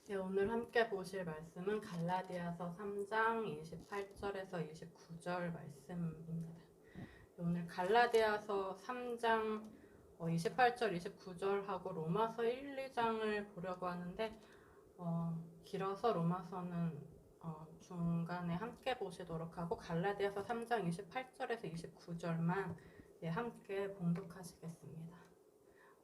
네, 오늘 함께 보실 말씀은 갈라디아서 3장 28절에서 29절 말씀입니다. 오늘 갈라디아서 3장 28절, 29절하고 로마서 1, 2장을 보려고 하는데 길어서 로마서는 중간에 함께 보시도록 하고 갈라디아서 3장 28절에서 29절만 함께 봉독하시겠습니다.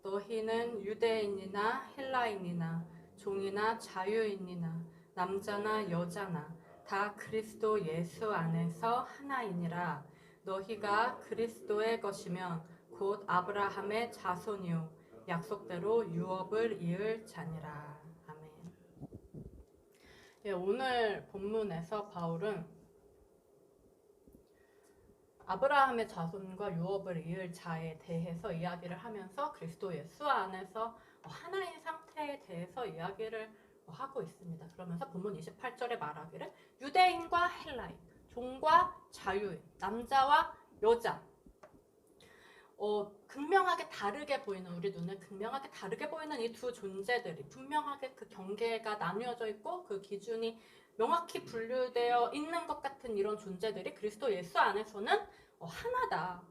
너희는 유대인이나 헬라인이나 종이나 자유인이나 남자나 여자나 다 그리스도 예수 안에서 하나이니라. 너희가 그리스도의 것이면 곧 아브라함의 자손이요 약속대로 유업을 이을 자니라. 아멘. 오늘 본문에서 바울은 아브라함의 자손과 유업을 이을 자에 대해서 이야기를 하면서 그리스도 예수 안에서 하나인 상태에 대해서 이야기를 하고 있습니다. 그러면서 본문 28절에 말하기를 유대인과 헬라인, 종과 자유인, 남자와 여자 극명하게 다르게 보이는 우리 눈에 극명하게 다르게 보이는 이 두 존재들이 분명하게 그 경계가 나뉘어져 있고 그 기준이 명확히 분류되어 있는 것 같은 이런 존재들이 그리스도 예수 안에서는 하나다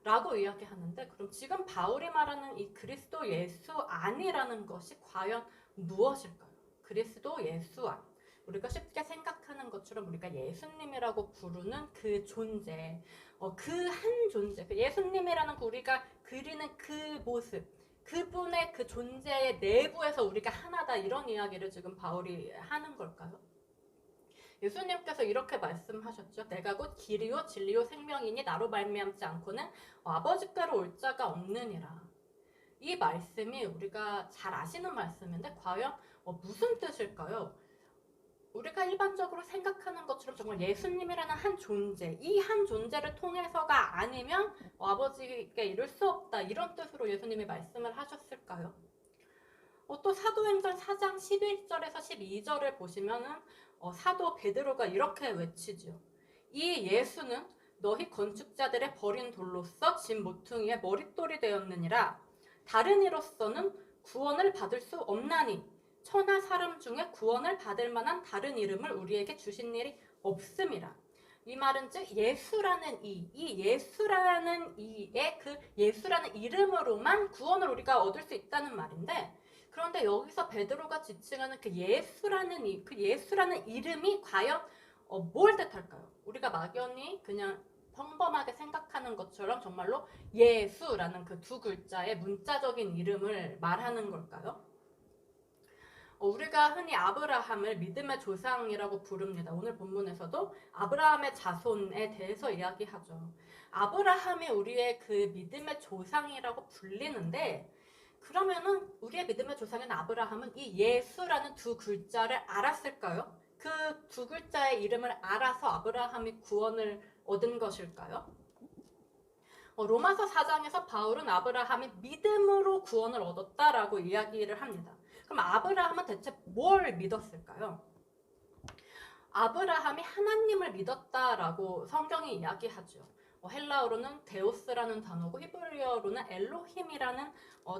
라고 이야기하는데, 그럼 지금 바울이 말하는 이 그리스도 예수 안이라는 것이 과연 무엇일까요? 그리스도 예수 안, 우리가 쉽게 생각하는 것처럼 우리가 예수님이라고 부르는 그 존재, 그 한 존재, 그 예수님이라는 우리가 그리는 그 모습, 그분의 그 존재의 내부에서 우리가 하나다, 이런 이야기를 지금 바울이 하는 걸까요? 예수님께서 이렇게 말씀하셨죠. 내가 곧 길이요 진리요 생명이니 나로 말미암지 않고는 아버지께로 올 자가 없느니라. 이 말씀이 우리가 잘 아시는 말씀인데 과연 무슨 뜻일까요? 우리가 일반적으로 생각하는 것처럼 정말 예수님이라는 한 존재, 이 한 존재를 통해서가 아니면 아버지께 이룰 수 없다, 이런 뜻으로 예수님이 말씀을 하셨을까요? 또 사도행전 4장 11절에서 12절을 보시면은 사도 베드로가 이렇게 외치죠. 이 예수는 너희 건축자들의 버린 돌로서 집 모퉁이의 머릿돌이 되었느니라. 다른 이로서는 구원을 받을 수 없나니 천하 사람 중에 구원을 받을 만한 다른 이름을 우리에게 주신 일이 없음이라. 이 말은 즉 예수라는 이 예수라는 이의 그 예수라는 이름으로만 구원을 우리가 얻을 수 있다는 말인데, 그런데 여기서 베드로가 지칭하는 그 예수라는 그 예수라는 이름이 과연 뭘 뜻할까요? 우리가 막연히 그냥 평범하게 생각하는 것처럼 정말로 예수라는 그 두 글자의 문자적인 이름을 말하는 걸까요? 우리가 흔히 아브라함을 믿음의 조상이라고 부릅니다. 오늘 본문에서도 아브라함의 자손에 대해서 이야기하죠. 아브라함이 우리의 그 믿음의 조상이라고 불리는데, 그러면은 우리의 믿음의 조상인 아브라함은 이 예수라는 두 글자를 알았을까요? 그 두 글자의 이름을 알아서 아브라함이 구원을 얻은 것일까요? 로마서 4장에서 바울은 아브라함이 믿음으로 구원을 얻었다라고 이야기를 합니다. 그럼 아브라함은 대체 뭘 믿었을까요? 아브라함이 하나님을 믿었다라고 성경이 이야기하죠. 헬라어로는 데오스라는 단어고 히브리어로는 엘로힘이라는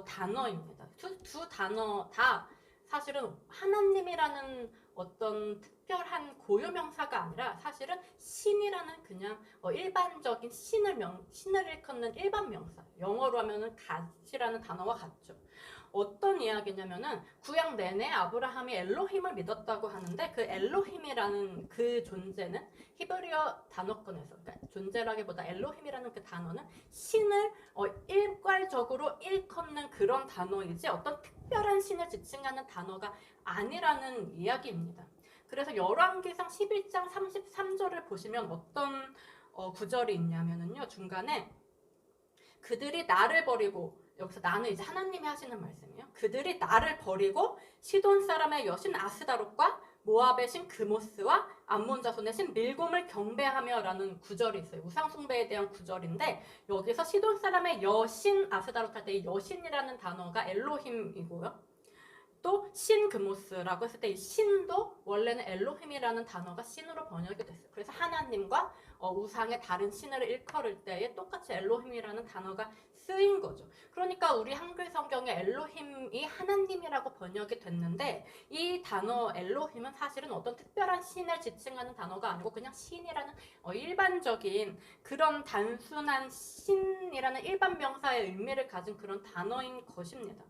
단어입니다. 두 단어 다 사실은 하나님이라는 어떤 특별한 고유명사가 아니라 사실은 신이라는 그냥 일반적인 신을 일컫는 일반 명사, 영어로 하면은 God이라는 단어와 같죠. 어떤 이야기냐면은 구약 내내 아브라함이 엘로힘을 믿었다고 하는데, 그 엘로힘이라는 그 존재는 히브리어 단어권에서, 그러니까 존재라기보다 엘로힘이라는 그 단어는 신을 일괄적으로 일컫는 그런 단어이지 어떤 특별한 신을 지칭하는 단어가 아니라는 이야기입니다. 그래서 열왕기상 11장 33절을 보시면 어떤 구절이 있냐면요, 중간에 그들이 나를 버리고, 여기서 나는 이제 하나님이 하시는 말씀이에요. 그들이 나를 버리고 시돈 사람의 여신 아스다롯과 모압의 신 그모스와 암몬 자손의 신 밀곰을 경배하며 라는 구절이 있어요. 우상숭배에 대한 구절인데, 여기서 시돈 사람의 여신 아스다롯 할 때 이 여신이라는 단어가 엘로힘이고요. 또 신그모스라고 했을 때 이 신도 원래는 엘로힘이라는 단어가 신으로 번역이 됐어요. 그래서 하나님과 우상의 다른 신을 일컬을 때에 똑같이 엘로힘이라는 단어가 쓰인 거죠. 그러니까 우리 한글 성경에 엘로힘이 하나님이라고 번역이 됐는데 이 단어 엘로힘은 사실은 어떤 특별한 신을 지칭하는 단어가 아니고 그냥 신이라는 일반적인 그런 단순한 신이라는 일반 명사의 의미를 가진 그런 단어인 것입니다.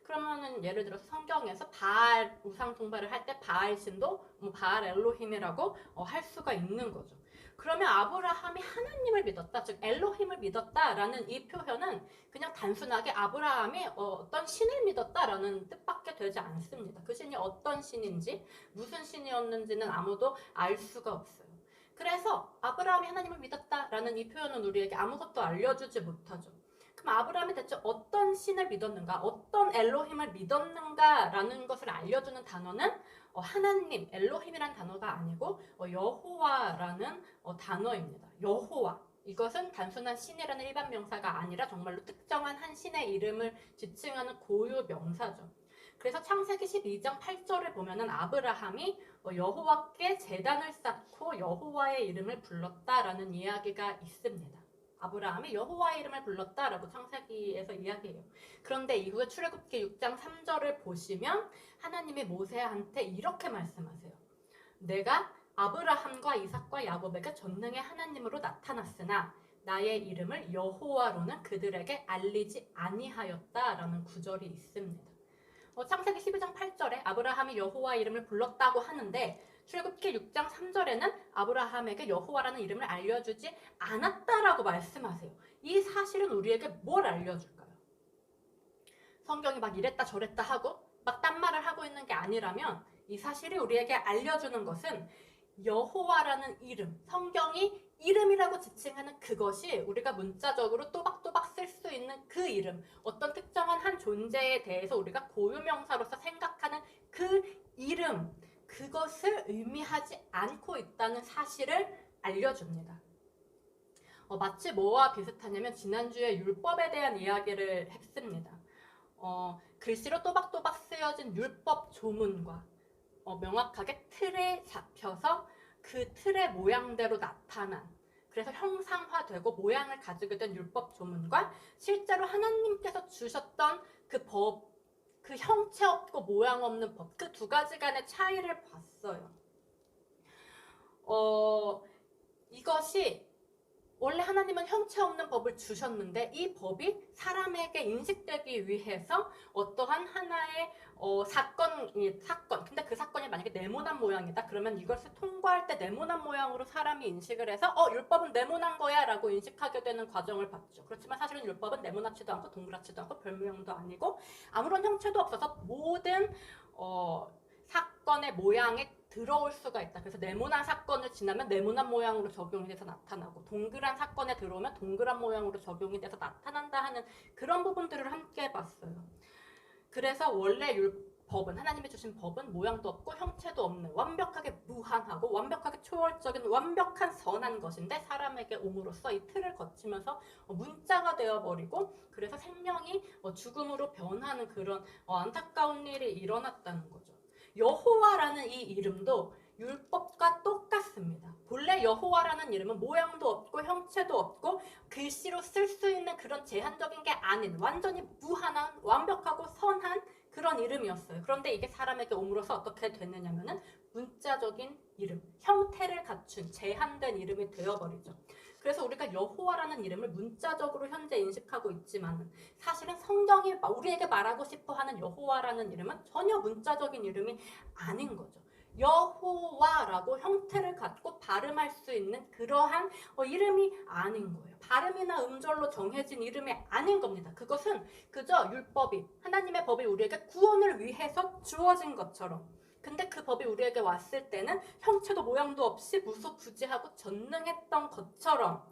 그러면은 예를 들어서 성경에서 바알 우상 숭배를 할 때 바알 신도 바알 엘로힘이라고 할 수가 있는 거죠. 그러면 아브라함이 하나님을 믿었다, 즉 엘로힘을 믿었다라는 이 표현은 그냥 단순하게 아브라함이 어떤 신을 믿었다라는 뜻밖에 되지 않습니다. 그 신이 어떤 신인지 무슨 신이었는지는 아무도 알 수가 없어요. 그래서 아브라함이 하나님을 믿었다라는 이 표현은 우리에게 아무것도 알려주지 못하죠. 그럼 아브라함이 대체 어떤 신을 믿었는가, 어떤 엘로힘을 믿었는가라는 것을 알려주는 단어는 하나님, 엘로힘이란 단어가 아니고 여호와라는 단어입니다. 여호와. 이것은 단순한 신이라는 일반 명사가 아니라 정말로 특정한 한 신의 이름을 지칭하는 고유 명사죠. 그래서 창세기 12장 8절을 보면은 아브라함이 여호와께 제단을 쌓고 여호와의 이름을 불렀다라는 이야기가 있습니다. 아브라함이 여호와의 이름을 불렀다라고 창세기에서 이야기해요. 그런데 이후에 출애굽기 6장 3절을 보시면 하나님이 모세한테 이렇게 말씀하세요. 내가 아브라함과 이삭과 야곱에게 전능의 하나님으로 나타났으나 나의 이름을 여호와로는 그들에게 알리지 아니하였다라는 구절이 있습니다. 창세기 12장 8절에 아브라함이 여호와의 이름을 불렀다고 하는데 출애굽기 6장 3절에는 아브라함에게 여호와라는 이름을 알려주지 않았다라고 말씀하세요. 이 사실은 우리에게 뭘 알려줄까요? 성경이 막 이랬다 저랬다 하고 막 딴 말을 하고 있는 게 아니라면 이 사실이 우리에게 알려주는 것은 여호와라는 이름, 성경이 이름이라고 지칭하는 그것이 우리가 문자적으로 또박또박 쓸 수 있는 그 이름, 어떤 특정한 한 존재에 대해서 우리가 고유명사로서 생각하는 그 이름, 그것을 의미하지 않고 있다는 사실을 알려줍니다. 마치 뭐와 비슷하냐면 지난주에 율법에 대한 이야기를 했습니다. 글씨로 또박또박 쓰여진 율법 조문과 명확하게 틀에 잡혀서 그 틀의 모양대로 나타난, 그래서 형상화되고 모양을 가지게 된 율법 조문과 실제로 하나님께서 주셨던 그 법, 그 형체 없고 모양 없는 법, 그 두 가지 간의 차이를 봤어요. 이것이 원래 하나님은 형체 없는 법을 주셨는데 이 법이 사람에게 인식되기 위해서 어떠한 하나의 사건. 근데 그 사건이 만약에 네모난 모양이다. 그러면 이것을 통과할 때 네모난 모양으로 사람이 인식을 해서 율법은 네모난 거야 라고 인식하게 되는 과정을 봤죠. 그렇지만 사실은 율법은 네모나지도 않고 동그랗지도 않고 별 모양도 아니고 아무런 형체도 없어서 모든 사건의 모양에 들어올 수가 있다. 그래서 네모난 사건을 지나면 네모난 모양으로 적용이 돼서 나타나고 동그란 사건에 들어오면 동그란 모양으로 적용이 돼서 나타난다 하는 그런 부분들을 함께 봤어요. 그래서 원래 율법은, 하나님이 주신 법은 모양도 없고 형체도 없는 완벽하게 무한하고 완벽하게 초월적인 완벽한 선한 것인데 사람에게 옴으로써 이 틀을 거치면서 문자가 되어버리고 그래서 생명이 죽음으로 변하는 그런 안타까운 일이 일어났다는 거죠. 여호와라는 이 이름도 율법과 똑같습니다. 본래 여호와라는 이름은 모양도 없고 형체도 없고 글씨로 쓸 수 있는 그런 제한적인 게 아닌 완전히 무한한 완벽하고 선한 그런 이름이었어요. 그런데 이게 사람에게 옴으로써 어떻게 됐느냐면은 문자적인 이름, 형태를 갖춘 제한된 이름이 되어버리죠. 그래서 우리가 여호와라는 이름을 문자적으로 현재 인식하고 있지만 사실은 성경이 우리에게 말하고 싶어하는 여호와라는 이름은 전혀 문자적인 이름이 아닌 거죠. 여호와라고 형태를 갖고 발음할 수 있는 그러한 이름이 아닌 거예요. 발음이나 음절로 정해진 이름이 아닌 겁니다. 그것은 그저 율법이, 하나님의 법이 우리에게 구원을 위해서 주어진 것처럼, 근데 그 법이 우리에게 왔을 때는 형체도 모양도 없이 무소부지하고 전능했던 것처럼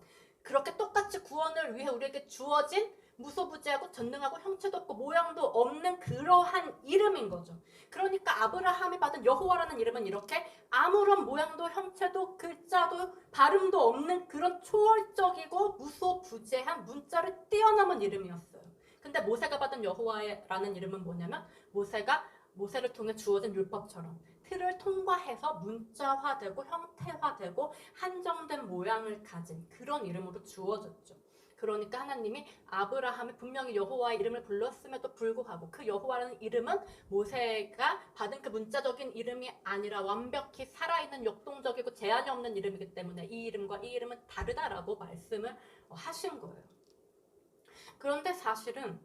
그렇게 똑같이 구원을 위해 우리에게 주어진 무소부지하고 전능하고 형체도 없고 모양도 없는 그러한 이름인 거죠. 그러니까 아브라함이 받은 여호와라는 이름은 이렇게 아무런 모양도 형체도 글자도 발음도 없는 그런 초월적이고 무소부지한 문자를 뛰어넘은 이름이었어요. 근데 모세가 받은 여호와라는 이름은 뭐냐면 모세가 모세를 통해 주어진 율법처럼 틀을 통과해서 문자화되고 형태화되고 한정된 모양을 가진 그런 이름으로 주어졌죠. 그러니까 하나님이 아브라함이 분명히 여호와의 이름을 불렀음에도 불구하고 그 여호와라는 이름은 모세가 받은 그 문자적인 이름이 아니라 완벽히 살아있는 역동적이고 제한이 없는 이름이기 때문에 이 이름과 이 이름은 다르다라고 말씀을 하신 거예요. 그런데 사실은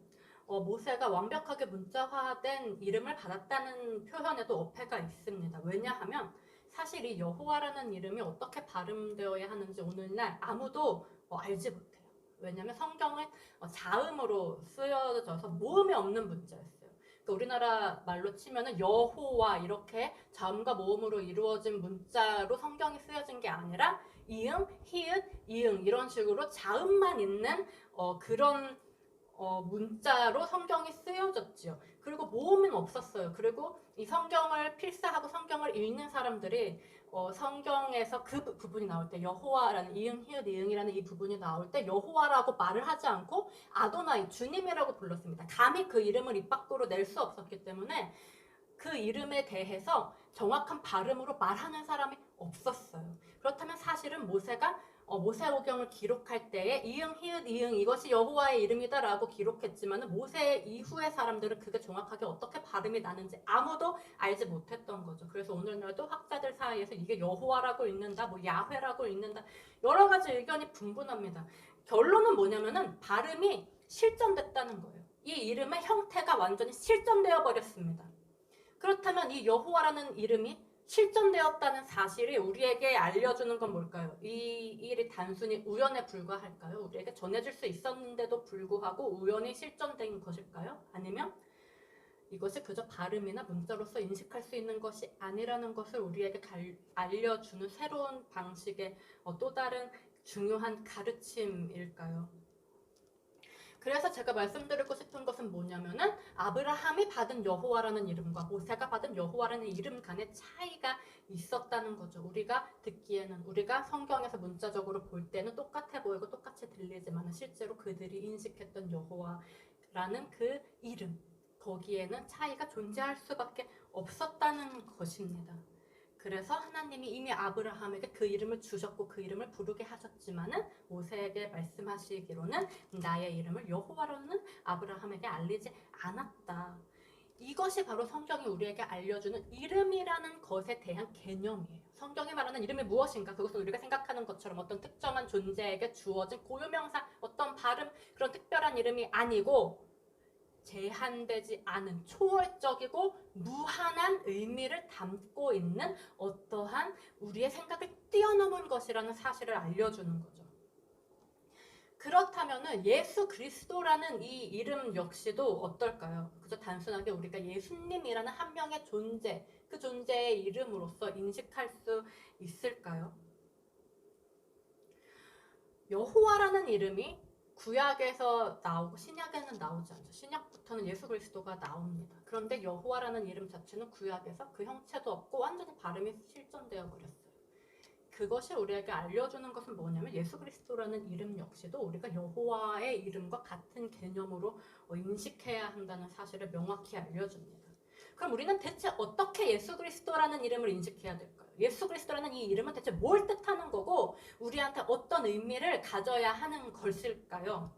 모세가 완벽하게 문자화된 이름을 받았다는 표현에도 어폐가 있습니다. 왜냐하면 사실 이 여호와라는 이름이 어떻게 발음되어야 하는지 오늘날 아무도 알지 못해요. 왜냐하면 성경은 자음으로 쓰여져서 모음이 없는 문자였어요. 그러니까 우리나라 말로 치면은 여호와 이렇게 자음과 모음으로 이루어진 문자로 성경이 쓰여진 게 아니라 이응, 히읗, 이응 이런 식으로 자음만 있는 그런 문자로 성경이 쓰여졌지요. 그리고 모음은 없었어요. 그리고 이 성경을 필사하고 성경을 읽는 사람들이 성경에서 그 부분이 나올 때 여호와라는 이응, 히읗, 이응이라는 이 부분이 나올 때 여호와라고 말을 하지 않고 아도나이, 주님이라고 불렀습니다. 감히 그 이름을 입 밖으로 낼 수 없었기 때문에 그 이름에 대해서 정확한 발음으로 말하는 사람이 없었어요. 그렇다면 사실은 모세가 모세오경을 기록할 때에 이응, 히읗, 이응 이것이 여호와의 이름이다라고 기록했지만 모세 이후의 사람들은 그게 정확하게 어떻게 발음이 나는지 아무도 알지 못했던 거죠. 그래서 오늘날도 학자들 사이에서 이게 여호와라고 읽는다, 뭐 야훼라고 읽는다 여러 가지 의견이 분분합니다. 결론은 뭐냐면은 발음이 실전됐다는 거예요. 이 이름의 형태가 완전히 실전되어 버렸습니다. 그렇다면 이 여호와라는 이름이 실존되었다는 사실이 우리에게 알려주는 건 뭘까요? 이 일이 단순히 우연에 불과할까요? 우리에게 전해질 수 있었는데도 불구하고 우연히 실존된 것일까요? 아니면 이것이 그저 발음이나 문자로서 인식할 수 있는 것이 아니라는 것을 우리에게 알려주는 새로운 방식의 또 다른 중요한 가르침일까요? 그래서 제가 말씀드리고 싶은 것은 뭐냐면은 아브라함이 받은 여호와라는 이름과 모세가 받은 여호와라는 이름 간의 차이가 있었다는 거죠. 우리가 듣기에는 우리가 성경에서 문자적으로 볼 때는 똑같아 보이고 똑같이 들리지만 실제로 그들이 인식했던 여호와라는 그 이름 거기에는 차이가 존재할 수밖에 없었다는 것입니다. 그래서 하나님이 이미 아브라함에게 그 이름을 주셨고 그 이름을 부르게 하셨지만은 모세에게 말씀하시기로는 나의 이름을 여호와로는 아브라함에게 알리지 않았다. 이것이 바로 성경이 우리에게 알려주는 이름이라는 것에 대한 개념이에요. 성경이 말하는 이름이 무엇인가? 그것은 우리가 생각하는 것처럼 어떤 특정한 존재에게 주어진 고유명사, 어떤 발음, 그런 특별한 이름이 아니고 제한되지 않은 초월적이고 무한한 의미를 담고 있는 어떠한 우리의 생각을 뛰어넘은 것이라는 사실을 알려주는 거죠. 그렇다면 예수 그리스도라는 이 이름 역시도 어떨까요? 그저 단순하게 우리가 예수님이라는 한 명의 존재, 그 존재의 이름으로서 인식할 수 있을까요? 여호와라는 이름이 구약에서 나오고 신약에는 나오지 않죠. 신약부터는 예수 그리스도가 나옵니다. 그런데 여호와라는 이름 자체는 구약에서 그 형체도 없고 완전히 발음이 실존되어 버렸어요. 그것이 우리에게 알려주는 것은 뭐냐면 예수 그리스도라는 이름 역시도 우리가 여호와의 이름과 같은 개념으로 인식해야 한다는 사실을 명확히 알려줍니다. 그럼 우리는 대체 어떻게 예수 그리스도라는 이름을 인식해야 될까요? 예수 그리스도라는 이 이름은 대체 뭘 뜻하는 거고 우리한테 어떤 의미를 가져야 하는 것일까요?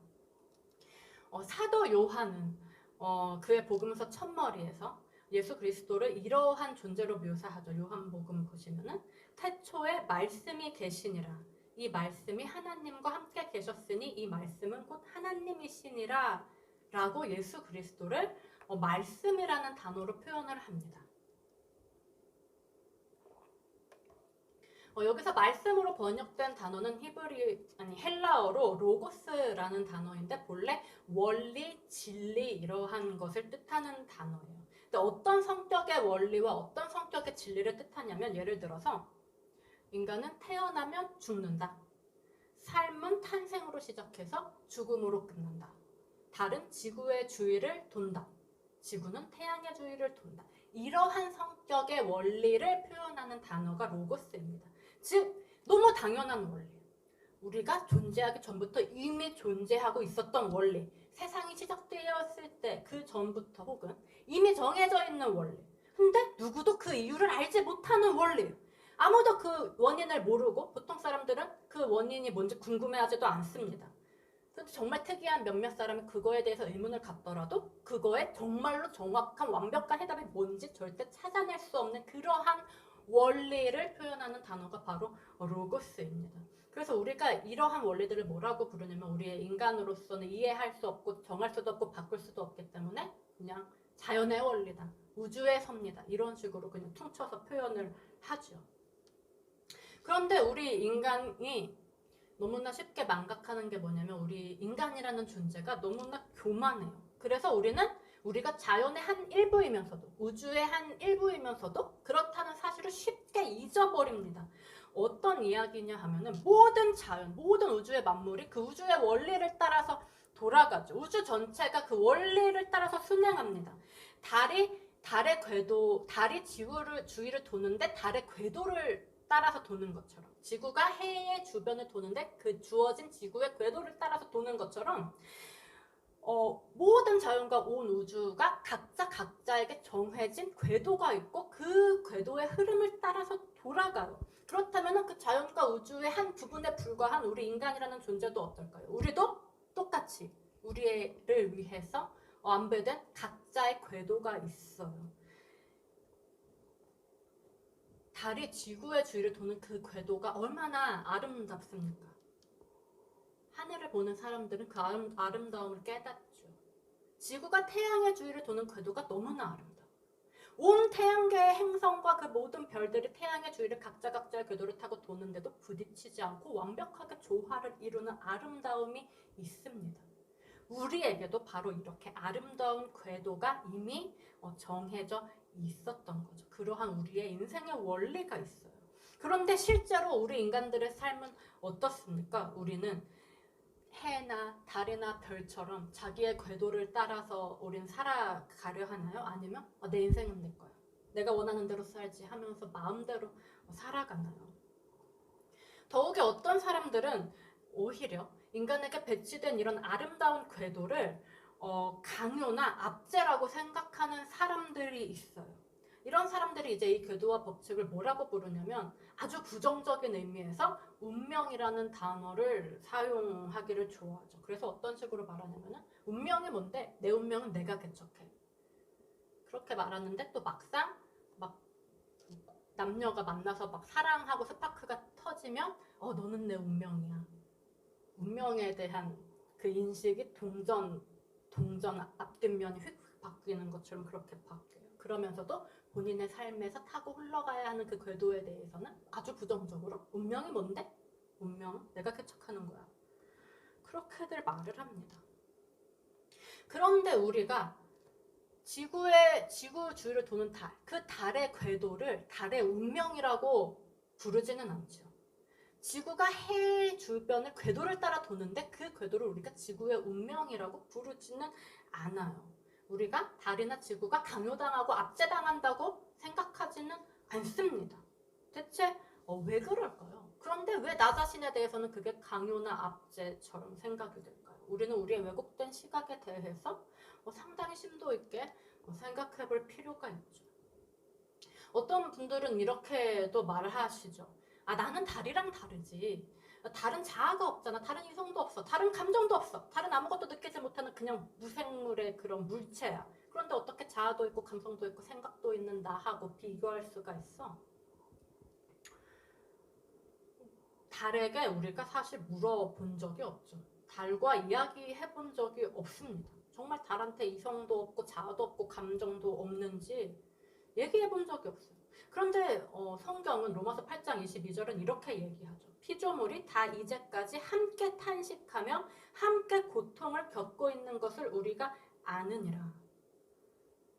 사도 요한은 그의 복음서 첫머리에서 예수 그리스도를 이러한 존재로 묘사하죠. 요한복음 보시면은 태초에 말씀이 계시니라. 이 말씀이 하나님과 함께 계셨으니 이 말씀은 곧 하나님이시니라 라고 예수 그리스도를 말씀이라는 단어로 표현을 합니다. 여기서 말씀으로 번역된 단어는 헬라어로 로고스라는 단어인데 본래 원리, 진리 이러한 것을 뜻하는 단어예요. 근데 어떤 성격의 원리와 어떤 성격의 진리를 뜻하냐면 예를 들어서 인간은 태어나면 죽는다. 삶은 탄생으로 시작해서 죽음으로 끝난다. 달은 지구의 주위를 돈다. 지구는 태양의 주위를 돈다. 이러한 성격의 원리를 표현하는 단어가 로고스입니다. 즉 너무 당연한 원리. 우리가 존재하기 전부터 이미 존재하고 있었던 원리, 세상이 시작되었을 때 그 전부터 혹은 이미 정해져 있는 원리. 근데 누구도 그 이유를 알지 못하는 원리. 아무도 그 원인을 모르고 보통 사람들은 그 원인이 뭔지 궁금해하지도 않습니다. 근데 정말 특이한 몇몇 사람이 그거에 대해서 의문을 갖더라도 그거에 정말로 정확한 완벽한 해답이 뭔지 절대 찾아낼 수 없는 그러한 원리를 표현하는 단어가 바로 로고스입니다. 그래서 우리가 이러한 원리들을 뭐라고 부르냐면 우리의 인간으로서는 이해할 수 없고 정할 수도 없고 바꿀 수도 없기 때문에 그냥 자연의 원리다, 우주의 섭니다, 이런 식으로 그냥 퉁쳐서 표현을 하죠. 그런데 우리 인간이 너무나 쉽게 망각하는 게 뭐냐면 우리 인간이라는 존재가 너무나 교만해요. 그래서 우리가 자연의 한 일부이면서도 우주의 한 일부이면서도 그렇다는 사실을 쉽게 잊어버립니다. 어떤 이야기냐 하면은 모든 자연, 모든 우주의 만물이 그 우주의 원리를 따라서 돌아가죠. 우주 전체가 그 원리를 따라서 순행합니다. 달이 지구를 주위를 도는데 달의 궤도를 따라서 도는 것처럼, 지구가 해의 주변을 도는데 그 주어진 지구의 궤도를 따라서 도는 것처럼 모든 자연과 온 우주가 각자에게 정해진 궤도가 있고 그 궤도의 흐름을 따라서 돌아가요. 그렇다면 그 자연과 우주의 한 부분에 불과한 우리 인간이라는 존재도 어떨까요? 우리도 똑같이 우리를 위해서 안배된 각자의 궤도가 있어요. 달이 지구의 주위를 도는 그 궤도가 얼마나 아름답습니까? 하늘을 보는 사람들은 그 아름다움을 깨닫죠. 지구가 태양의 주위를 도는 궤도가 너무나 아름다워. 온 태양계의 행성과 그 모든 별들이 태양의 주위를 각자의 궤도를 타고 도는데도 부딪히지 않고 완벽하게 조화를 이루는 아름다움이 있습니다. 우리에게도 바로 이렇게 아름다운 궤도가 이미 정해져 있었던 거죠. 그러한 우리의 인생의 원리가 있어요. 그런데 실제로 우리 인간들의 삶은 어떻습니까? 우리는 해나 달이나 별처럼 자기의 궤도를 따라서 우린 살아가려 하나요? 아니면 내 인생은 내 거야, 내가 원하는 대로 살지 하면서 마음대로 살아가나요? 더욱이 어떤 사람들은 오히려 인간에게 배치된 이런 아름다운 궤도를 강요나 압제라고 생각하는 사람들이 있어요. 이런 사람들이 이제 이 궤도와 법칙을 뭐라고 부르냐면 아주 부정적인 의미에서 운명이라는 단어를 사용하기를 좋아하죠. 그래서 어떤 식으로 말하냐면 운명이 뭔데? 내 운명은 내가 개척해. 그렇게 말하는데 또 막상 막 남녀가 만나서 막 사랑하고 스파크가 터지면 너는 내 운명이야. 운명에 대한 그 인식이 동전 앞뒷면이 휙휙 바뀌는 것처럼 그렇게 바뀌어요. 그러면서도 본인의 삶에서 타고 흘러가야 하는 그 궤도에 대해서는 아주 부정적으로 운명이 뭔데? 운명은 내가 개척하는 거야. 그렇게들 말을 합니다. 그런데 우리가 지구 주위를 도는 달, 그 달의 궤도를 달의 운명이라고 부르지는 않죠. 지구가 해 주변을 궤도를 따라 도는데 그 궤도를 우리가 지구의 운명이라고 부르지는 않아요. 우리가 달이나 지구가 강요당하고 압제당한다고 생각하지는 않습니다. 대체 왜 그럴까요? 그런데 왜 나 자신에 대해서는 그게 강요나 압제처럼 생각이 될까요? 우리는 우리의 왜곡된 시각에 대해서 상당히 심도 있게 생각해 볼 필요가 있죠. 어떤 분들은 이렇게도 말을 하시죠. 나는 달이랑 다르지. 달은 자아가 없잖아. 달은 이성도 없어. 달은 감정도 없어. 달은 아무것도 느끼지 못하는 그냥 무생물의 그런 물체야. 그런데 어떻게 자아도 있고 감성도 있고 생각도 있는 나하고 비교할 수가 있어? 달에게 우리가 사실 물어본 적이 없죠. 달과 이야기해 본 적이 없습니다. 정말 달한테 이성도 없고 자아도 없고 감정도 없는지 얘기해 본 적이 없어요. 그런데 성경은 로마서 8장 22절은 이렇게 얘기하죠. 피조물이 다 이제까지 함께 탄식하며 함께 고통을 겪고 있는 것을 우리가 아느니라.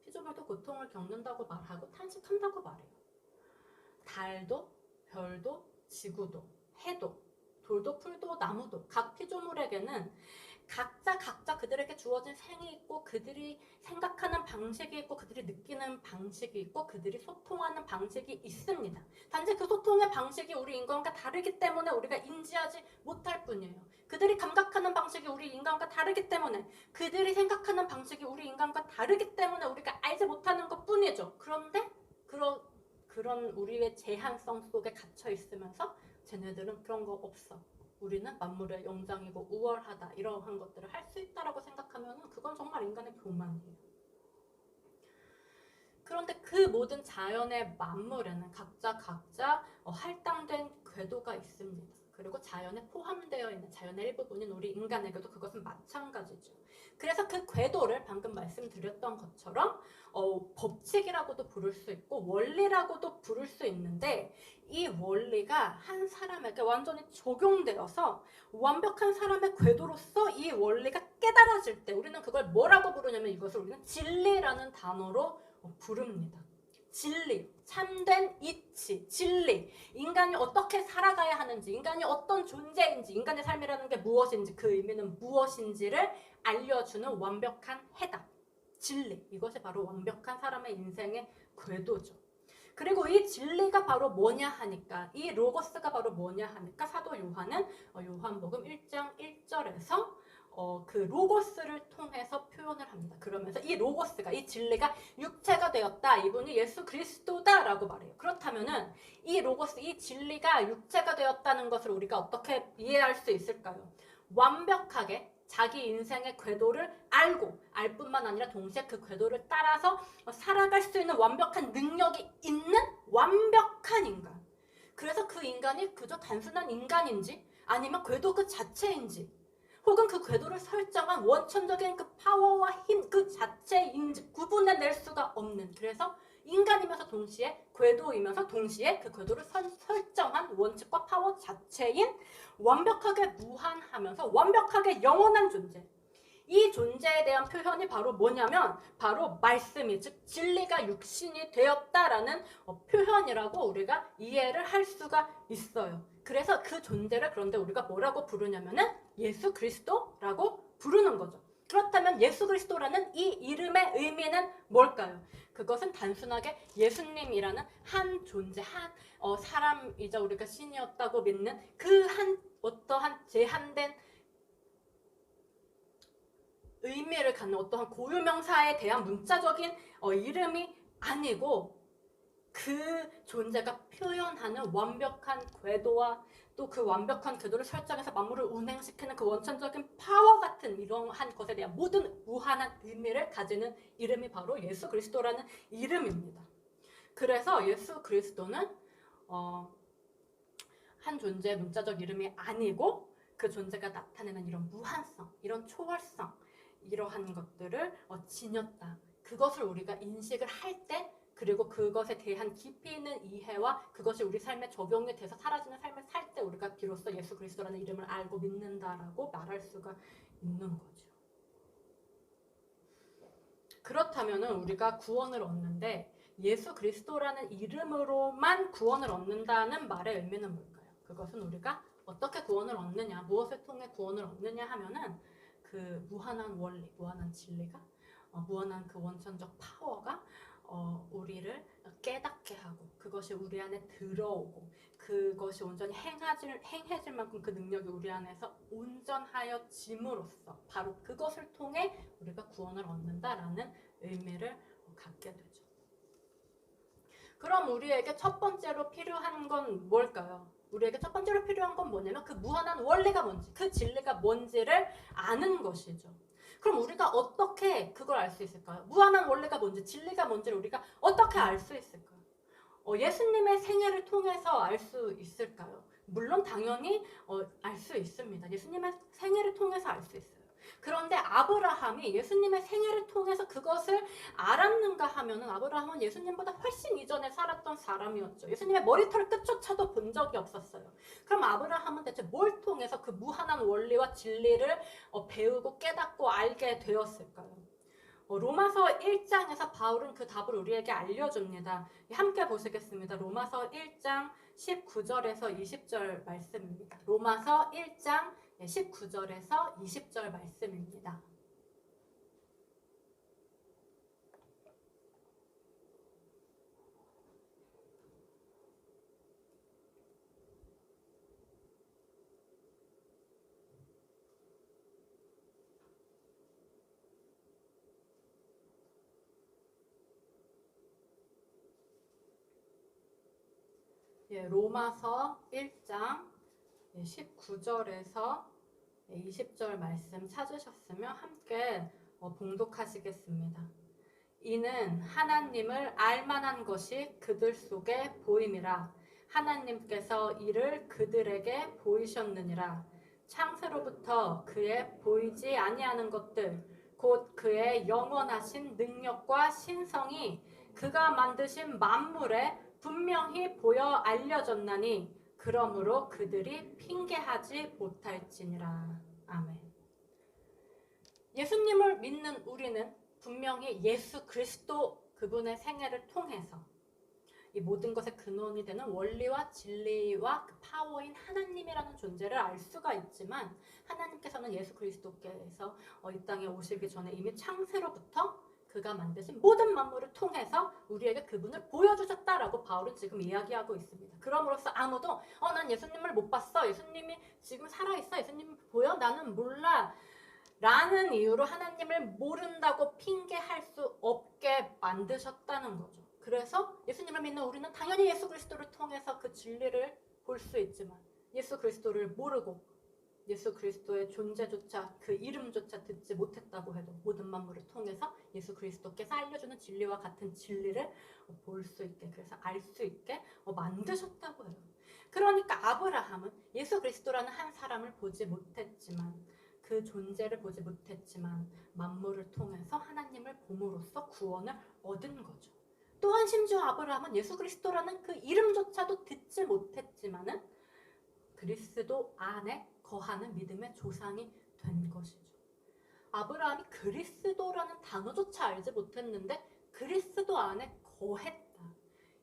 피조물도 고통을 겪는다고 말하고 탄식한다고 말해요. 달도 별도 지구도 해도 돌도 풀도 나무도 각 피조물에게는 각자 그들에게 주어진 생이 있고 그들이 생각하는 방식이 있고 그들이 느끼는 방식이 있고 그들이 소통하는 방식이 있습니다. 단지 그 소통의 방식이 우리 인간과 다르기 때문에 우리가 인지하지 못할 뿐이에요. 그들이 감각하는 방식이 우리 인간과 다르기 때문에 그들이 생각하는 방식이 우리 인간과 다르기 때문에 우리가 알지 못하는 것 뿐이죠. 그런데 그런 우리의 제한성 속에 갇혀 있으면서 쟤네들은 그런 거 없어. 우리는 만물의 영장이고 우월하다. 이러한 것들을 할 수 있다라고 생각하면 그건 정말 인간의 교만이에요. 그런데 그 모든 자연의 만물에는 각자 할당된 궤도가 있습니다. 그리고 자연에 포함되어 있는 자연의 일부분인 우리 인간에게도 그것은 마찬가지죠. 그래서 그 궤도를 방금 말씀드렸던 것처럼 법칙이라고도 부를 수 있고 원리라고도 부를 수 있는데 이 원리가 한 사람에게 완전히 적용되어서 완벽한 사람의 궤도로서 이 원리가 깨달아질 때 우리는 그걸 뭐라고 부르냐면 이것을 우리는 진리라는 단어로 부릅니다. 진리, 참된 이치, 진리. 인간이 어떻게 살아가야 하는지, 인간이 어떤 존재인지, 인간의 삶이라는 게 무엇인지, 그 의미는 무엇인지를 알려주는 완벽한 해답. 진리. 이것이 바로 완벽한 사람의 인생의 궤도죠. 그리고 이 진리가 바로 뭐냐 하니까, 이 로고스가 바로 뭐냐 하니까 사도 요한은 요한복음 1장 1절에서 그 로고스를 통해서 표현을 합니다. 그러면서 이 로고스가, 이 진리가 육체가 되었다. 이분이 예수 그리스도다라고 말해요. 그렇다면은 이 로고스, 이 진리가 육체가 되었다는 것을 우리가 어떻게 이해할 수 있을까요? 완벽하게 자기 인생의 궤도를 알 뿐만 아니라 동시에 그 궤도를 따라서 살아갈 수 있는 완벽한 능력이 있는 완벽한 인간. 그래서 그 인간이 그저 단순한 인간인지 아니면 궤도 그 자체인지 혹은 그 궤도를 설정한 원천적인 그 파워와 힘 그 자체인지 구분해낼 수가 없는, 그래서 인간이면서 동시에 궤도이면서 동시에 그 궤도를 설정한 원칙과 파워 자체인 완벽하게 무한하면서 완벽하게 영원한 존재. 이 존재에 대한 표현이 바로 뭐냐면 바로 말씀이, 즉 진리가 육신이 되었다라는 표현이라고 우리가 이해를 할 수가 있어요. 그래서 그 존재를 그런데 우리가 뭐라고 부르냐면은 예수 그리스도라고 부르는 거죠. 그렇다면 예수 그리스도라는 이 이름의 의미는 뭘까요? 그것은 단순하게 예수님이라는 한 존재, 한 사람이자 우리가 신이었다고 믿는 그 한 어떠한 제한된 의미를 갖는 어떠한 고유명사에 대한 문자적인 이름이 아니고 그 존재가 표현하는 완벽한 궤도와 또 그 완벽한 궤도를 설정해서 만물을 운행시키는 그 원천적인 파워 같은 이러한 것에 대한 모든 무한한 의미를 가지는 이름이 바로 예수 그리스도라는 이름입니다. 그래서 예수 그리스도는 한 존재의 문자적 이름이 아니고 그 존재가 나타내는 이런 무한성, 이런 초월성, 이러한 것들을 지녔다. 그것을 우리가 인식을 할 때, 그리고 그것에 대한 깊이 있는 이해와 그것이 우리 삶에 적용이 돼서 사라지는 삶을 살 때 우리가 비로소 예수 그리스도라는 이름을 알고 믿는다라고 말할 수가 있는 거죠. 그렇다면 우리가 구원을 얻는데 예수 그리스도라는 이름으로만 구원을 얻는다는 말의 의미는 뭘까요? 그것은 우리가 어떻게 구원을 얻느냐, 무엇을 통해 구원을 얻느냐 하면은 그 무한한 원리, 무한한 진리가, 무한한 그 원천적 파워가 우리를 깨닫게 하고 그것이 우리 안에 들어오고 그것이 온전히 행해질 만큼 그 능력이 우리 안에서 온전하여짐으로써 바로 그것을 통해 우리가 구원을 얻는다라는 의미를 갖게 되죠. 그럼 우리에게 첫 번째로 필요한 건 뭘까요? 우리에게 첫 번째로 필요한 건 뭐냐면 그 무한한 원리가 뭔지, 그 진리가 뭔지를 아는 것이죠. 그럼 우리가 어떻게 그걸 알 수 있을까요? 무한한 원리가 뭔지, 진리가 뭔지를 우리가 어떻게 알 수 있을까요? 예수님의 생애를 통해서 알 수 있을까요? 물론 당연히 알 수 있습니다. 예수님의 생애를 통해서 알 수 있어요. 그런데 아브라함이 예수님의 생애를 통해서 그것을 알았는가 하면은 아브라함은 예수님보다 훨씬 이전에 살았던 사람이었죠. 예수님의 머리털 끝조차도 본 적이 없었어요. 그럼 아브라함은 대체 뭘 통해서 그 무한한 원리와 진리를 배우고 깨닫고 알게 되었을까요? 로마서 1장에서 바울은 그 답을 우리에게 알려줍니다. 함께 보시겠습니다. 로마서 1장 19절에서 20절 말씀입니다. 로마서 1장 19절에서 20절 말씀입니다. 로마서 1장 19절에서 20절 말씀 찾으셨으면 함께 봉독하시겠습니다. 이는 하나님을 알만한 것이 그들 속에 보임이라. 하나님께서 이를 그들에게 보이셨느니라. 창세로부터 그의 보이지 아니하는 것들 곧 그의 영원하신 능력과 신성이 그가 만드신 만물에 분명히 보여 알려졌나니 그러므로 그들이 핑계하지 못할지니라. 아멘. 예수님을 믿는 우리는 분명히 예수 그리스도 그분의 생애를 통해서 이 모든 것의 근원이 되는 원리와 진리와 그 파워인 하나님이라는 존재를 알 수가 있지만, 하나님께서는 예수 그리스도께서 이 땅에 오시기 전에 이미 창세로부터 그가 만드신 모든 만물을 통해서 우리에게 그분을 보여주셨다라고 바울은 지금 이야기하고 있습니다. 그럼으로써 아무도 난 예수님을 못 봤어, 예수님이 지금 살아있어, 예수님이 보여? 나는 몰라 라는 이유로 하나님을 모른다고 핑계할 수 없게 만드셨다는 거죠. 그래서 예수님을 믿는 우리는 당연히 예수 그리스도를 통해서 그 진리를 볼 수 있지만, 예수 그리스도를 모르고 예수 그리스도의 존재조차, 그 이름조차 듣지 못했다고 해도 모든 만물을 통해서 예수 그리스도께서 알려주는 진리와 같은 진리를 볼 수 있게, 그래서 알 수 있게 만드셨다고 해요. 그러니까 아브라함은 예수 그리스도라는 한 사람을 보지 못했지만, 그 존재를 보지 못했지만 만물을 통해서 하나님을 봄으로써 구원을 얻은 거죠. 또한 심지어 아브라함은 예수 그리스도라는 그 이름조차도 듣지 못했지만은 그리스도 안에 거하는 믿음의 조상이 된 것이죠. 아브라함이 그리스도라는 단어조차 알지 못했는데 그리스도 안에 거했다.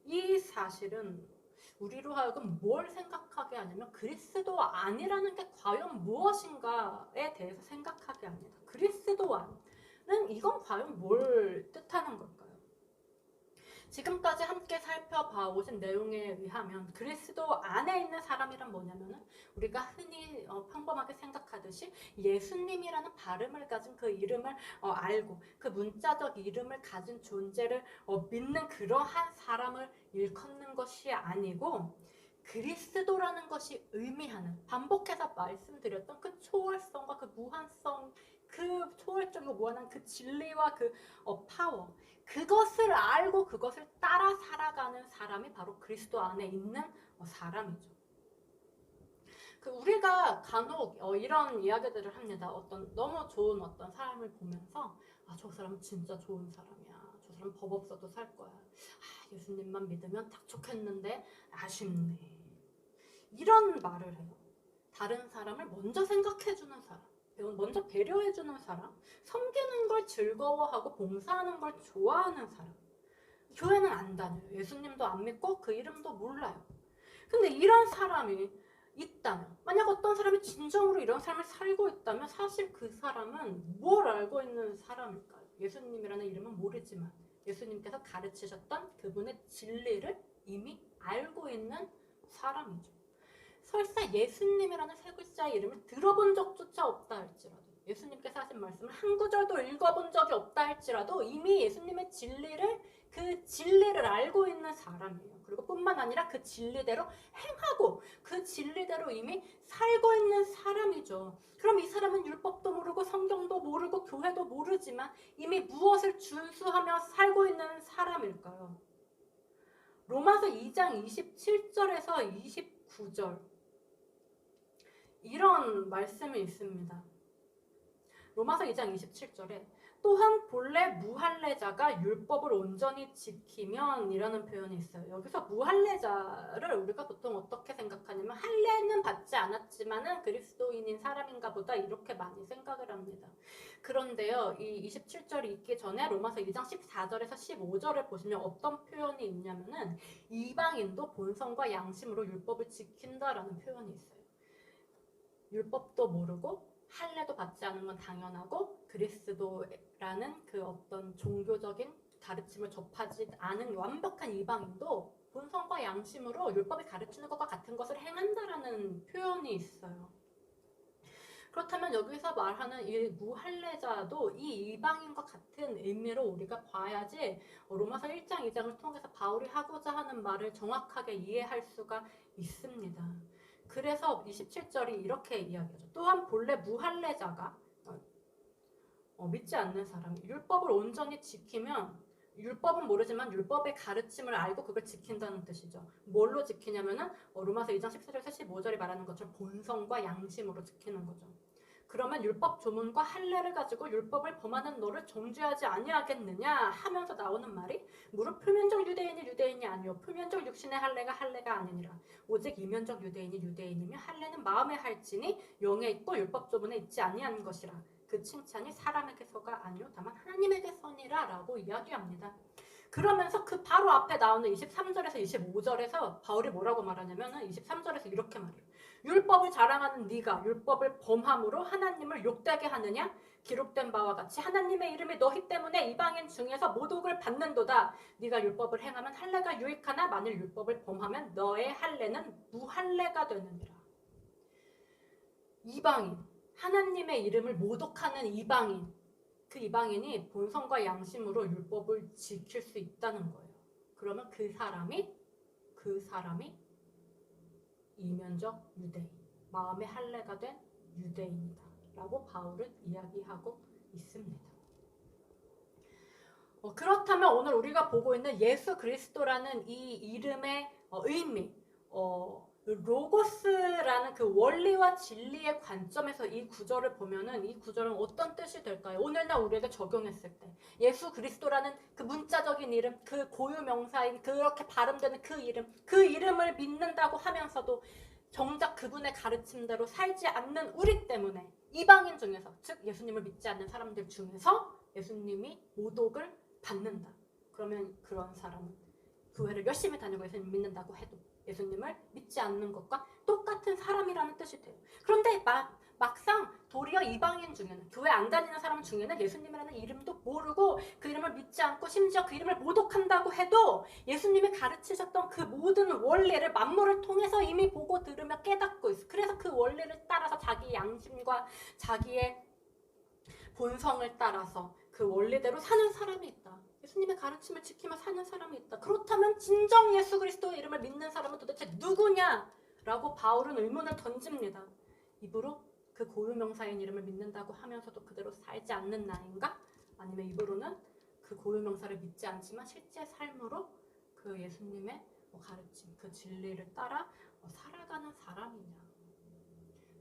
이 사실은 우리로 하여금 뭘 생각하게 하냐면, 그리스도 안이라는 게 과연 무엇인가에 대해서 생각하게 합니다. 그리스도 안은 이건 과연 뭘 뜻하는 걸까요? 지금까지 함께 살펴봐 오신 내용에 의하면 그리스도 안에 있는 사람이란 뭐냐면은, 우리가 흔히 평범하게 생각하듯이 예수님이라는 발음을 가진 그 이름을 알고 그 문자적 이름을 가진 존재를 믿는 그러한 사람을 일컫는 것이 아니고, 그리스도라는 것이 의미하는, 반복해서 말씀드렸던 그 초월성과 그 무한성, 그 초월적이고 무한한 그 진리와 그 파워, 그것을 알고 그것을 따라 살아가는 사람이 바로 그리스도 안에 있는 사람이죠. 우리가 간혹 이런 이야기들을 합니다. 너무 좋은 사람을 보면서 저 사람은 진짜 좋은 사람이야, 저 사람 법 없어도 살 거야, 예수님만 믿으면 딱 좋겠는데 아쉽네, 이런 말을 해요. 다른 사람을 먼저 생각해주는 사람, 먼저 배려해주는 사람, 섬기는 걸 즐거워하고 봉사하는 걸 좋아하는 사람. 교회는 안 다녀요. 예수님도 안 믿고 그 이름도 몰라요. 근데 이런 사람이 있다면, 만약 어떤 사람이 진정으로 이런 삶을 살고 있다면 사실 그 사람은 뭘 알고 있는 사람일까요? 예수님이라는 이름은 모르지만 예수님께서 가르치셨던 그분의 진리를 이미 알고 있는 사람이죠. 설사 예수님이라는 세 글자의 이름을 들어본 적조차 없다 할지라도, 예수님께서 하신 말씀을 한 구절도 읽어본 적이 없다 할지라도 이미 예수님의 그 진리를 알고 있는 사람이에요. 그리고 뿐만 아니라 그 진리대로 행하고 그 진리대로 이미 살고 있는 사람이죠. 그럼 이 사람은 율법도 모르고 성경도 모르고 교회도 모르지만 이미 무엇을 준수하며 살고 있는 사람일까요? 로마서 2장 27절에서 29절 이런 말씀이 있습니다. 로마서 2장 27절에 또한 본래 무할례자가 율법을 온전히 지키면 이라는 표현이 있어요. 여기서 무할례자를 우리가 보통 어떻게 생각하냐면, 할례는 받지 않았지만은 그리스도인인 사람인가 보다 이렇게 많이 생각을 합니다. 그런데요, 이 27절이 있기 전에 로마서 2장 14절에서 15절을 보시면 어떤 표현이 있냐면은, 이방인도 본성과 양심으로 율법을 지킨다라는 표현이 있어요. 율법도 모르고 할례도 받지 않은 건 당연하고 그리스도라는 그 어떤 종교적인 가르침을 접하지 않은 완벽한 이방인도 본성과 양심으로 율법이 가르치는 것과 같은 것을 행한다라는 표현이 있어요. 그렇다면 여기서 말하는 이 무할례자도 이 이방인과 같은 의미로 우리가 봐야지 로마서 1장, 2장을 통해서 바울이 하고자 하는 말을 정확하게 이해할 수가 있습니다. 그래서 27절이 이렇게 이야기하죠. 또한 본래 무할례자가 믿지 않는 사람이 율법을 온전히 지키면 율법은 모르지만 율법의 가르침을 알고 그걸 지킨다는 뜻이죠. 뭘로 지키냐면은 로마서 2장 14절에서 15절이 말하는 것처럼 본성과 양심으로 지키는 거죠. 그러면 율법 조문과 할례를 가지고 율법을 범하는 너를 정죄하지 아니하겠느냐 하면서 나오는 말이 무릇 표면적 유대인이 유대인이 아니요 표면적 육신의 할례가 할례가 아니니라. 오직 이면적 유대인이 유대인이며 할례는 마음에 할지니 영에 있고 율법 조문에 있지 아니한 것이라. 그 칭찬이 사람에게서가 아니요 다만 하나님에게서니라 라고 이야기합니다. 그러면서 그 바로 앞에 나오는 23절에서 25절에서 바울이 뭐라고 말하냐면 23절에서 이렇게 말해요. 율법을 자랑하는 네가 율법을 범함으로 하나님을 욕되게 하느냐? 기록된 바와 같이 하나님의 이름이 너희 때문에 이방인 중에서 모독을 받는도다. 네가 율법을 행하면 할례가 유익하나 만일 율법을 범하면 너의 할례는 무할례가 되느니라. 이방인, 하나님의 이름을 모독하는 이방인, 그 이방인이 본성과 양심으로 율법을 지킬 수 있다는 거예요. 그러면 그 사람이 이면적 유대인, 마음의 할례가 된 유대인이다 라고 바울은 이야기하고 있습니다. 그렇다면 오늘 우리가 보고 있는 예수 그리스도라는 이 이름의 의미, 로고스라는 그 원리와 진리의 관점에서 이 구절을 보면은 이 구절은 어떤 뜻이 될까요? 오늘날 우리에게 적용했을 때 예수 그리스도라는 그 문자적인 이름, 그 고유 명사인 그렇게 발음되는 그 이름을 믿는다고 하면서도 정작 그분의 가르침대로 살지 않는 우리 때문에 이방인 중에서, 즉 예수님을 믿지 않는 사람들 중에서 예수님이 모독을 받는다. 그러면 그런 사람은 교회를 열심히 다니고 예수님 믿는다고 해도 예수님을 믿지 않는 것과 똑같은 사람이라는 뜻이 돼요. 그런데 막상 도리어 이방인 중에는, 교회 안 다니는 사람 중에는 예수님이라는 이름도 모르고 그 이름을 믿지 않고 심지어 그 이름을 모독한다고 해도 예수님이 가르치셨던 그 모든 원리를 만물을 통해서 이미 보고 들으며 깨닫고 있어. 그래서 그 원리를 따라서 자기 양심과 자기의 본성을 따라서 그 원리대로 사는 사람이 있다. 예수님의 가르침을 지키며 사는 사람이 있다. 그렇다면 진정 예수 그리스도의 이름을 믿는 사람은 도대체 누구냐? 라고 바울은 의문을 던집니다. 입으로 그 고유명사인 이름을 믿는다고 하면서도 그대로 살지 않는 나인가? 아니면 입으로는 그 고유명사를 믿지 않지만 실제 삶으로 그 예수님의 가르침, 그 진리를 따라 살아가는 사람이냐?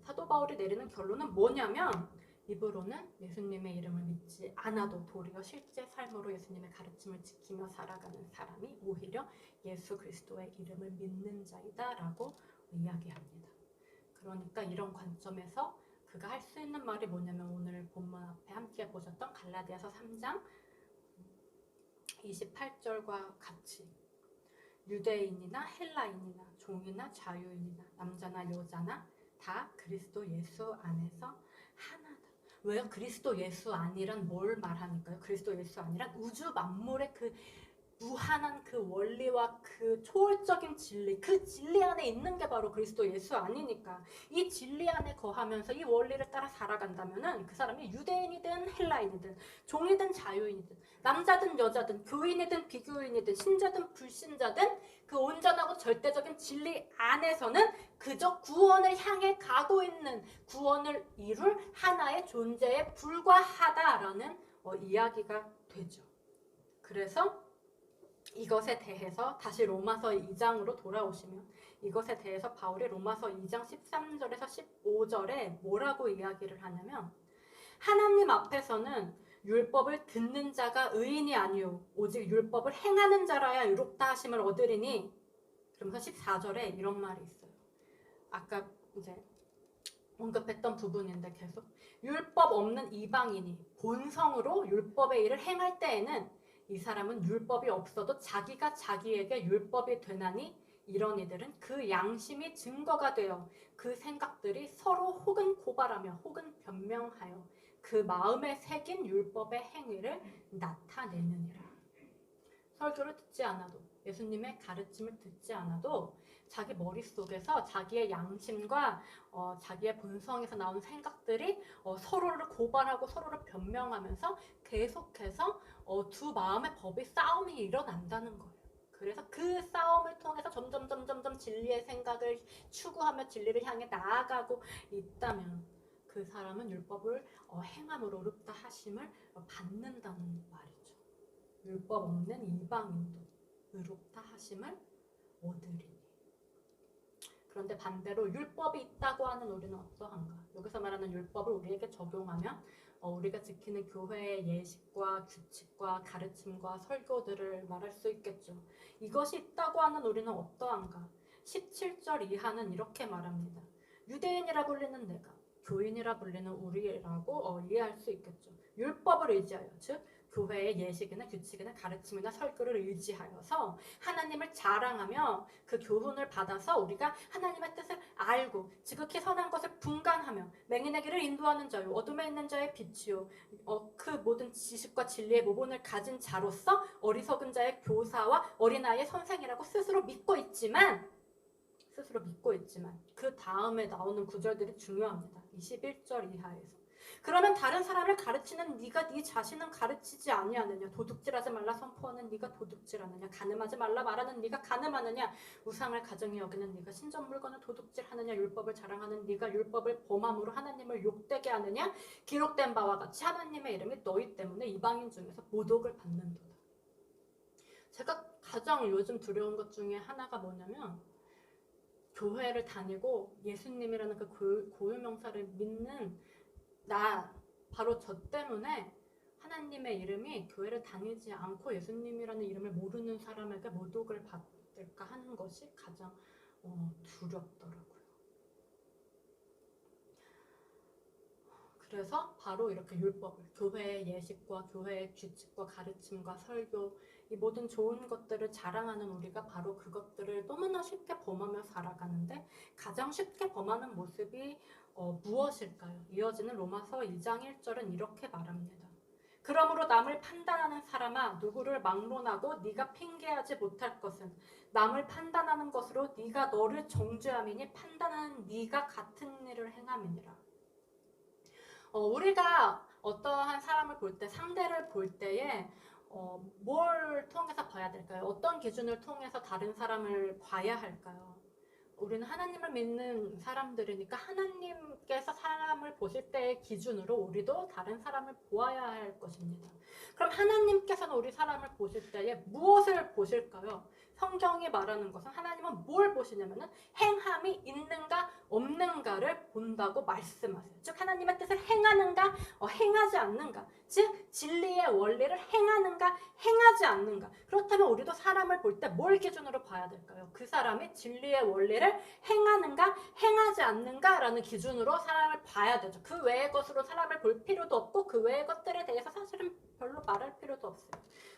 사도 바울이 내리는 결론은 뭐냐면 입으로는 예수님의 이름을 믿지 않아도 도리어 실제 삶으로 예수님의 가르침을 지키며 살아가는 사람이 오히려 예수 그리스도의 이름을 믿는 자이다 라고 이야기합니다. 그러니까 이런 관점에서 그가 할 수 있는 말이 뭐냐면 오늘 본문 앞에 함께 보셨던 갈라디아서 3장 28절과 같이 유대인이나 헬라인이나 종이나 자유인이나 남자나 여자나 다 그리스도 예수 안에서 하나다. 왜요? 그리스도 예수 아니란 뭘 말하니까요? 그리스도 예수 아니란 우주 만물의 그 무한한 그 원리와 그 초월적인 진리, 그 진리 안에 있는 게 바로 그리스도 예수 아니니까 이 진리 안에 거하면서 이 원리를 따라 살아간다면은 그 사람이 유대인이든 헬라인이든 종이든 자유인이든 남자든 여자든 교인이든 비교인이든 신자든 불신자든 그 온전하고 절대적인 진리 안에서는 그저 구원을 향해 가고 있는, 구원을 이룰 하나의 존재에 불과하다라는 이야기가 되죠. 그래서 이것에 대해서 다시 로마서 2장으로 돌아오시면 이것에 대해서 바울이 로마서 2장 13절에서 15절에 뭐라고 이야기를 하냐면 하나님 앞에서는 율법을 듣는 자가 의인이 아니요 오직 율법을 행하는 자라야 의롭다 하심을 얻으리니, 그러면서 14절에 이런 말이 있어요. 아까 이제 언급했던 부분인데 계속 율법 없는 이방인이 본성으로 율법의 일을 행할 때에는 이 사람은 율법이 없어도 자기가 자기에게 율법이 되나니 이런 이들은 그 양심이 증거가 되어 그 생각들이 서로 혹은 고발하며 혹은 변명하여 그 마음에 새긴 율법의 행위를 나타내느니라. 설교를 듣지 않아도, 예수님의 가르침을 듣지 않아도 자기 머릿속에서 자기의 양심과 자기의 본성에서 나온 생각들이 서로를 고발하고 서로를 변명하면서 계속해서 두 마음의 법의 싸움이 일어난다는 거예요. 그래서 그 싸움을 통해서 점점 진리의 생각을 추구하며 진리를 향해 나아가고 있다면 그 사람은 율법을 행함으로 의롭다 하심을 받는다는 말이죠. 율법 없는 이방인도 의롭다 하심을 얻으리니. 그런데 반대로 율법이 있다고 하는 우리는 어떠한가? 여기서 말하는 율법을 우리에게 적용하면 우리가 지키는 교회의 예식과 규칙과 가르침과 설교들을 말할 수 있겠죠. 이것이 있다고 하는 우리는 어떠한가? 17절 이하는 이렇게 말합니다. 유대인이라 불리는 내가, 교인이라 불리는 우리라고 이해할 수 있겠죠. 율법을 의지하여, 즉 교회의 예식이나 규칙이나 가르침이나 설교를 의지하여서 하나님을 자랑하며 그 교훈을 받아서 우리가 하나님의 뜻을 알고 지극히 선한 것을 분간하며 맹인의 길을 인도하는 자요 어둠에 있는 자의 빛이요 그 모든 지식과 진리의 모본을 가진 자로서 어리석은 자의 교사와 어린아이의 선생이라고 스스로 믿고 있지만 그 다음에 나오는 구절들이 중요합니다. 21절 이하에서 그러면 다른 사람을 가르치는 네가 네 자신은 가르치지 아니하느냐? 도둑질하지 말라 선포하는 네가 도둑질하느냐? 간음하지 말라 말하는 네가 간음하느냐? 우상을 가정히 여기는 네가 신전 물건을 도둑질하느냐? 율법을 자랑하는 네가 율법을 범함으로 하나님을 욕되게 하느냐? 기록된 바와 같이 하나님의 이름이 너희 때문에 이방인 중에서 모독을 받는도다. 제가 가장 요즘 두려운 것 중에 하나가 뭐냐면 교회를 다니고 예수님이라는 그 고유명사를 믿는 바로 저 때문에 하나님의 이름이 교회를 다니지 않고 예수님이라는 이름을 모르는 사람에게 모독을 받을까 하는 것이 가장 두렵더라고요. 그래서 바로 이렇게 율법을, 교회의 예식과 교회의 규칙과 가르침과 설교, 이 모든 좋은 것들을 자랑하는 우리가 바로 그것들을 너무나 쉽게 범하며 살아가는데 가장 쉽게 범하는 모습이 무엇일까요? 이어지는 로마서 2장 1절은 이렇게 말합니다. 그러므로 남을 판단하는 사람아 누구를 막론하고 네가 핑계하지 못할 것은 남을 판단하는 것으로 네가 너를 정죄함이니 판단하는 네가 같은 일을 행함이니라. 우리가 어떠한 사람을 볼 때, 상대를 볼 때에 뭘 통해서 봐야 될까요? 어떤 기준을 통해서 다른 사람을 봐야 할까요? 우리는 하나님을 믿는 사람들이니까 하나님께서 사람을 보실 때의 기준으로 우리도 다른 사람을 보아야 할 것입니다. 그럼 하나님께서는 우리 사람을 보실 때에 무엇을 보실까요? 성경이 말하는 것은 하나님은 뭘 보시냐면은 행함이 있는가 없는가를 본다고 말씀하세요. 즉 하나님의 뜻을 행하는가 행하지 않는가, 즉 진리의 원리를 행하는가 행하지 않는가. 그렇다면 우리도 사람을 볼 때 뭘 기준으로 봐야 될까요? 그 사람이 진리의 원리를 행하는가 행하지 않는가라는 기준으로 사람을 봐야 되죠. 그 외의 것으로 사람을 볼 필요도 없고 그 외의 것들에 대해서 사실은 별로 말할 필요도 없어요.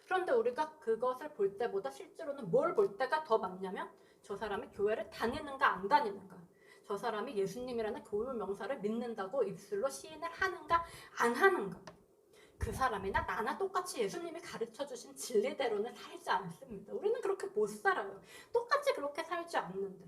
그런데 우리가 그것을 볼 때보다 실제로는 뭘 볼 때가 더 많냐면 저 사람이 교회를 다니는가 안 다니는가, 저 사람이 예수님이라는 교유 명사를 믿는다고 입술로 시인을 하는가 안 하는가. 그 사람이나 나나 똑같이 예수님이 가르쳐주신 진리대로는 살지 않습니다. 우리는 그렇게 못 살아요. 똑같이 그렇게 살지 않는데,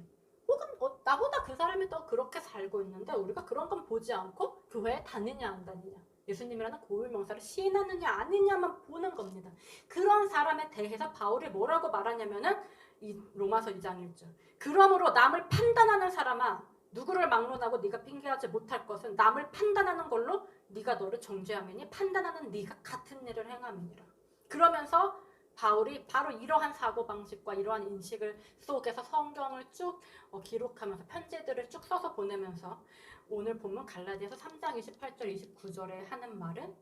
혹은 나보다 그 사람이 더 그렇게 살고 있는데 우리가 그런 건 보지 않고 교회에 다니냐 안 다니냐, 예수님이라는 고유명사를 시인하느냐 아니냐만 보는 겁니다. 그런 사람에 대해서 바울이 뭐라고 말하냐면은 이 로마서 2장 1절 그러므로 남을 판단하는 사람아 누구를 막론하고 네가 핑계하지 못할 것은 남을 판단하는 걸로 네가 너를 정죄함이니 판단하는 네가 같은 일을 행함이니라. 그러면서 바울이 바로 이러한 사고방식과 이러한 인식을 속에서 성경을 쭉 기록하면서 편지들을 쭉 써서 보내면서 오늘 보면 갈라디아서 3장 28절 29절에 하는 말은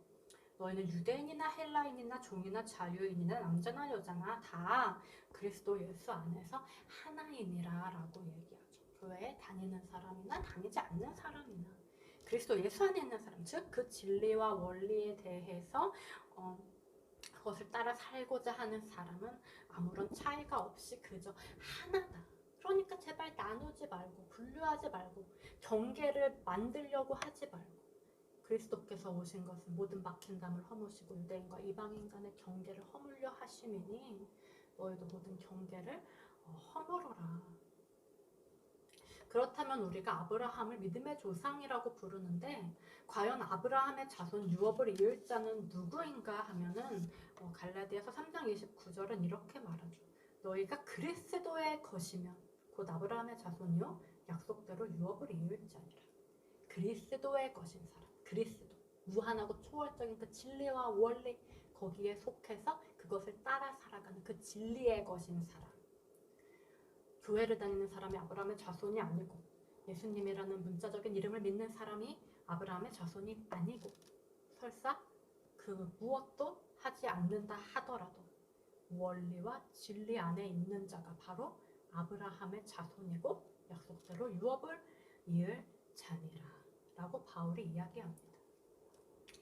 너희는 유대인이나 헬라인이나 종이나 자유인이나 남자나 여자나 다 그리스도 예수 안에서 하나이니라 라고 얘기하죠. 교회에 다니는 사람이나 다니지 않는 사람이나 그리스도 예수 안에 있는 사람, 즉 그 진리와 원리에 대해서 그것을 따라 살고자 하는 사람은 아무런 차이가 없이 그저 하나다 하지 말고 경계를 만들려고 하지 말고 그리스도께서 오신 것은 모든 막힌 담을 허무시고 유대인과 이방인 간의 경계를 허물려 하심이니 너희도 모든 경계를 허물어라. 그렇다면 우리가 아브라함을 믿음의 조상이라고 부르는데 과연 아브라함의 자손 유업을 이을 자는 누구인가 하면은 갈라디아서 3장 29절은 이렇게 말하죠. 너희가 그리스도의 것이면 곧 아브라함의 자손이요 약속대로 유업을 이을 자니라. 그리스도의 것인 사람, 그리스도 무한하고 초월적인 그 진리와 원리 거기에 속해서 그것을 따라 살아가는 그 진리의 것인 사람. 교회를 다니는 사람이 아브라함의 자손이 아니고 예수님이라는 문자적인 이름을 믿는 사람이 아브라함의 자손이 아니고 설사 그 무엇도 하지 않는다 하더라도 원리와 진리 안에 있는 자가 바로 아브라함의 자손이고 약속대로 유업을 이을 자니라 라고 바울이 이야기합니다.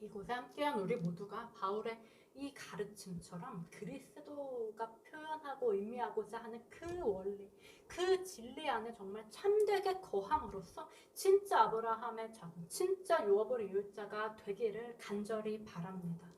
이곳에 함께한 우리 모두가 바울의 이 가르침처럼 그리스도가 표현하고 의미하고자 하는 그 원리, 그 진리 안에 정말 참되게 거함으로써 진짜 아브라함의 자손, 진짜 유업을 이을 자가 되기를 간절히 바랍니다.